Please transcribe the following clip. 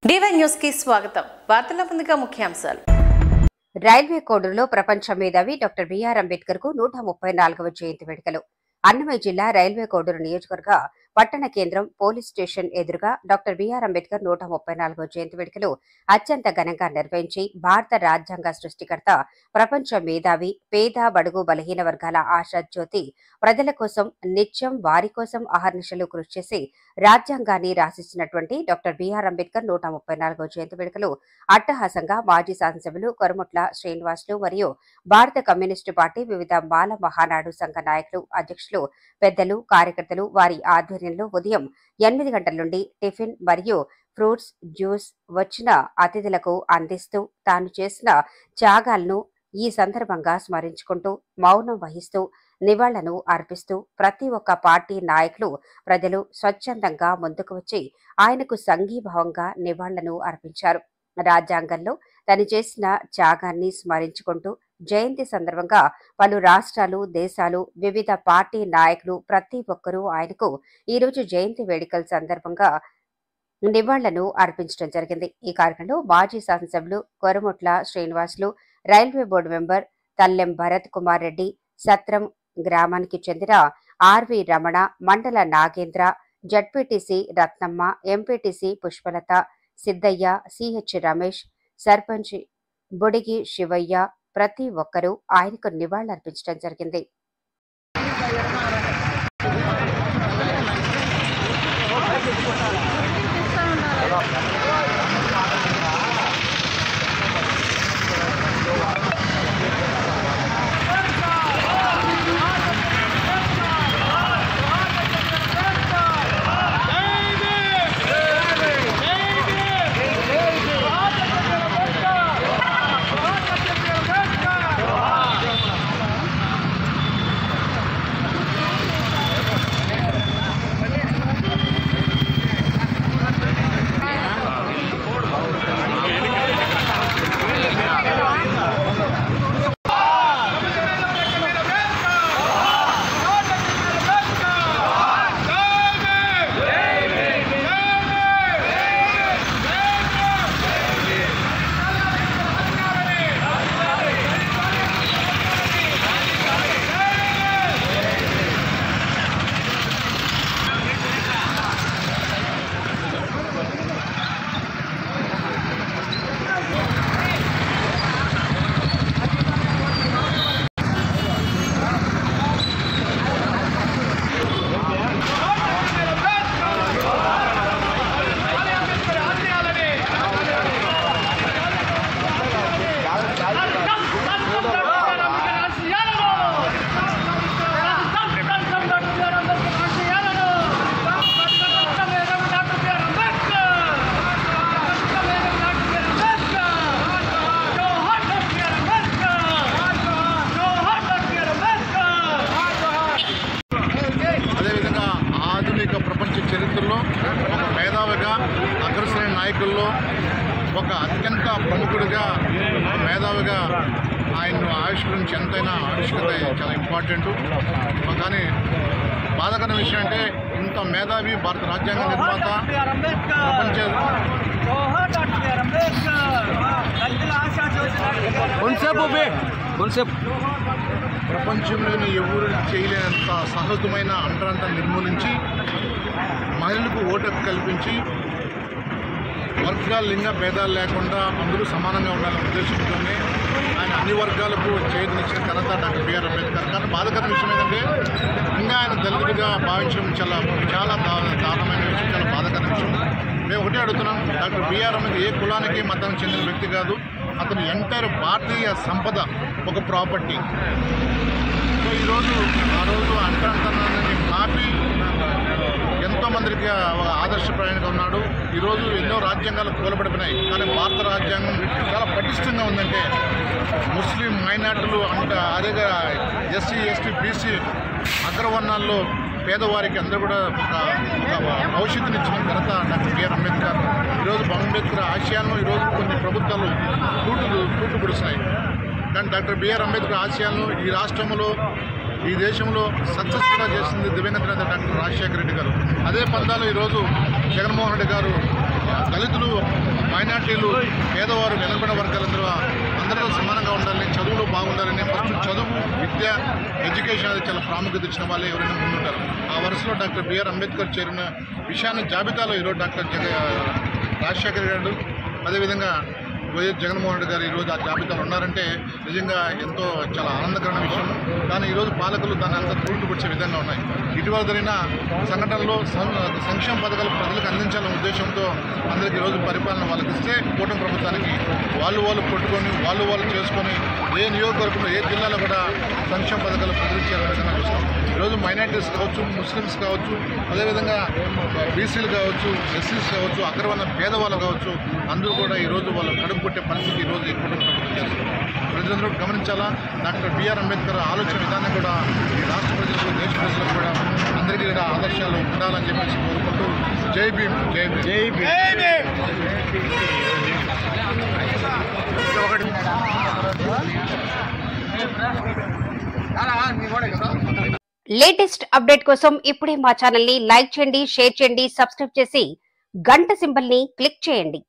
Divine news కి స్వాగతం. వార్తల ముందుగా ముఖ్యాంశాలు. రైల్వే కోడూరులో ప్రపంచ మేధావి డాక్టర్ బిఆర్ అంబేద్కర్ కు 134వ జయంతి వేడుకలు. అన్నమయ్య జిల్లా రైల్వే కోడూరు నియోజకవర్గ పట్టణ కేంద్రం పోలీస్ స్టేషన్ ఎదురుగా డాక్టర్ బిఆర్ అంబేద్కర్ 134వ జయంతి వేడుకలు అత్యంత ఘనంగా నిర్వహించి భారత రాజ్యాంగ సృష్టికర్త, ప్రపంచ మేధావి, పేద బడుగు బలహీన వర్గాల ఆశాజ్యోతి, ప్రజల కోసం నిత్యం వారి కోసం అహర్నిశలు కృషి చేసి రాజ్యాంగాన్ని రాసిచ్చినటువంటి డాక్టర్ బిఆర్ అంబేద్కర్ 134వ జయంతి వేడుకలు అట్టహాసంగా మాజీ శాసనసభ్యులు కొరముట్ల శ్రీనివాసులు మరియు భారత కమ్యూనిస్టు పార్టీ వివిధ మాల మహానాడు సంఘ నాయకులు, అధ్యక్షులు, పెద్దలు, కార్యకర్తలు వారి ఆధ్వర్యంలో ఉదయం 8 గంటల నుండి టిఫిన్ మరియు ఫ్రూట్స్ జ్యూస్ వచ్చిన అతిథులకు అందిస్తూ తాను చేసిన త్యాగాలను ఈ సందర్భంగా స్మరించుకుంటూ మౌనం వహిస్తూ నివాళులను అర్పిస్తూ ప్రతి ఒక్క పార్టీ నాయకులు, ప్రజలు స్వచ్ఛందంగా ముందుకు వచ్చి ఆయనకు సంఘీభావంగా నివాళులను అర్పించారు. రాజ్యాంగంలో తను చేసిన త్యాగాన్ని స్మరించుకుంటూ జయంతి సందర్భంగా పలు రాష్ట్రాలు, దేశాలు, వివిధ పార్టీ నాయకులు ప్రతి ఒక్కరూ ఆయనకు ఈరోజు జయంతి వేడుకల సందర్భంగా నివాళులను అర్పించడం జరిగింది. ఈ కార్యక్రమంలో మాజీ శాసనసభ్యులు Koramutla Srinivasulu, railway board member Tallem Bharat Kumar Reddy, Satram గ్రామానికి చెందిన ఆర్వి రమణ, మండల Nagendra, ZPTC Ratnamma, MPTC Pushpalatha, Siddaiah, C H Ramesh, sarpanch Budigi Sivaiah ప్రతి ఒక్కరూ ఆయనకు నివాళులర్పించడం జరిగింది. ప్రపంచ చరిత్రలో ఒక మేధావిగా, అగ్రశ్రేణి నాయకుల్లో ఒక అత్యంత ప్రముఖుడిగా, మేధావిగా ఆయన్ను ఆవిష్కరించి ఎంతైనా ఆవిష్కత చాలా ఇంపార్టెంట్. కానీ బాధాకరమైన విషయం అంటే ఇంత మేధావి, భారత రాజ్యాంగ నిర్మాత, ప్రపంచంలోని ఎవరు చేయలేనంత సహజమైన అంటరాంతా నిర్మూలించి మహిళలకు ఓటు హక్కు కల్పించి వర్గాల లింగ భేదాలు లేకుండా అందరూ సమానంగా ఉండాలనే ఉద్దేశంతోనే ఆయన అన్ని వర్గాలకు చేయూతనిచ్చిన ఘనత డాక్టర్ బిఆర్ అంబేద్కర్. కానీ బాధాకరమైన విషయం ఏంటంటే ఇంకా ఆయన దళితుడిగా భావించడం చాలా దారుణమైన విషయం, చాలా బాధాకరమైన విషయం. మేము ఒకటే అడుగుతున్నాం, డాక్టర్ బిఆర్ అంబేద్కర్ ఏ కులానికి మతానికి చెందిన వ్యక్తి కాదు. అతను ఎంటైర్ భారతీయ సంపద, ఒక ప్రాపర్టీ. సో ఈరోజు ఆ రోజు అంటరాంతనాన్ని మాపి ఎంతోమందికి ఒక ఆదర్శప్రాయంగా ఉన్నాడు. ఈరోజు ఎన్నో రాజ్యాంగాలు కూలబడిపోయినాయి, కానీ భారత రాజ్యాంగం చాలా పటిష్టంగా ఉందంటే ముస్లిం మైనార్టీలు అదేగా ఎస్సీ, ఎస్టీ, బీసీ అగ్రవర్ణాల్లో పేదవారికి అందరూ కూడా ఒక భవిష్యత్తునిచ్చిన ఘనత డాక్టర్ బిఆర్ అంబేద్కర్. ఈరోజు అంబేద్కర్ ఆశయాలను ఈరోజు కొన్ని ప్రభుత్వాలు కూటు పొడుస్తున్నాయి. కానీ డాక్టర్ బిఆర్ అంబేద్కర్ ఆశయాలను ఈ రాష్ట్రంలో, ఈ దేశంలో సక్సెస్ఫుల్గా చేసింది దివంగత నేత డాక్టర్ రాజశేఖర రెడ్డి గారు. అదే పందాలు ఈరోజు జగన్మోహన్ రెడ్డి గారు దళితులు మైనార్టీలు, పేదవారు, వెనుకబడిన వర్గాలందరూ అందరితో సమానంగా ఉండాలని, చదువులో బాగుండాలని ఫస్ట్ చదువు, విద్య, ఎడ్యుకేషన్ అనేది చాలా ప్రాముఖ్యత ఇచ్చిన వాళ్ళే ఎవరైనా ముందుంటారు. ఆ వరుసలో డాక్టర్ బిఆర్ అంబేద్కర్ చేరిన విషయాన్ని జాబితాలో ఈరోజు డాక్టర్ రాజశేఖర్ గారు, అదేవిధంగా వైఎస్ జగన్మోహన్ రెడ్డి గారు ఈరోజు ఆ జాబితాలో ఉన్నారంటే నిజంగా ఎంతో చాలా ఆనందకరమైన విషయం. కానీ ఈరోజు పాలకులు దాన్ని అంతా తూర్పుపరిచే విధంగా ఉన్నాయి. ఇటీవల జరిగిన సంఘటనలో సంక్షేమ పథకాలు ప్రజలకు అందించాలనే ఉద్దేశంతో అందరికీ ఈరోజు పరిపాలన వాళ్ళకి ఇస్తే కూటమి ప్రభుత్వానికి వాళ్ళు కొట్టుకొని వాళ్ళు చేసుకొని ఏ నియోజకవర్గంలో ఏ జిల్లాలో కూడా సంక్షేమ పథకాలు ప్రజలకు చేరే విధంగా చూస్తాం. ఈరోజు మైనార్టీస్ కావచ్చు, ముస్లిమ్స్ కావచ్చు, అదేవిధంగా బీసీలు కావచ్చు, ఎస్సీస్ కావచ్చు, అగ్రవర్ణ పేదవాళ్ళు కావచ్చు, అందరూ కూడా ఈరోజు వాళ్ళు కడుపు కొట్టే పరిస్థితి ఈరోజు ఈ కూటమి ప్రభుత్వం చేస్తుంది. ప్రజలందరూ గమనించాలా. డాక్టర్ బిఆర్ అంబేద్కర్ ఆలోచన విధానం కూడా ఈ రాష్ట్ర ప్రజలకు, దేశ ప్రజలకు కూడా అందరికీ కూడా ఆదర్శాలు ఉండాలని చెప్పేసి కోరుకుంటూ జై భీమ్, జై భీమ్, జై భీమ్. లేటెస్ట్ అప్డేట్ కోసం ఇప్పుడే మా ఛానల్ ని లైక్ చేయండి, షేర్ చేయండి, సబ్స్క్రైబ్ చేసి గంట సింబల్ ని క్లిక్ చేయండి.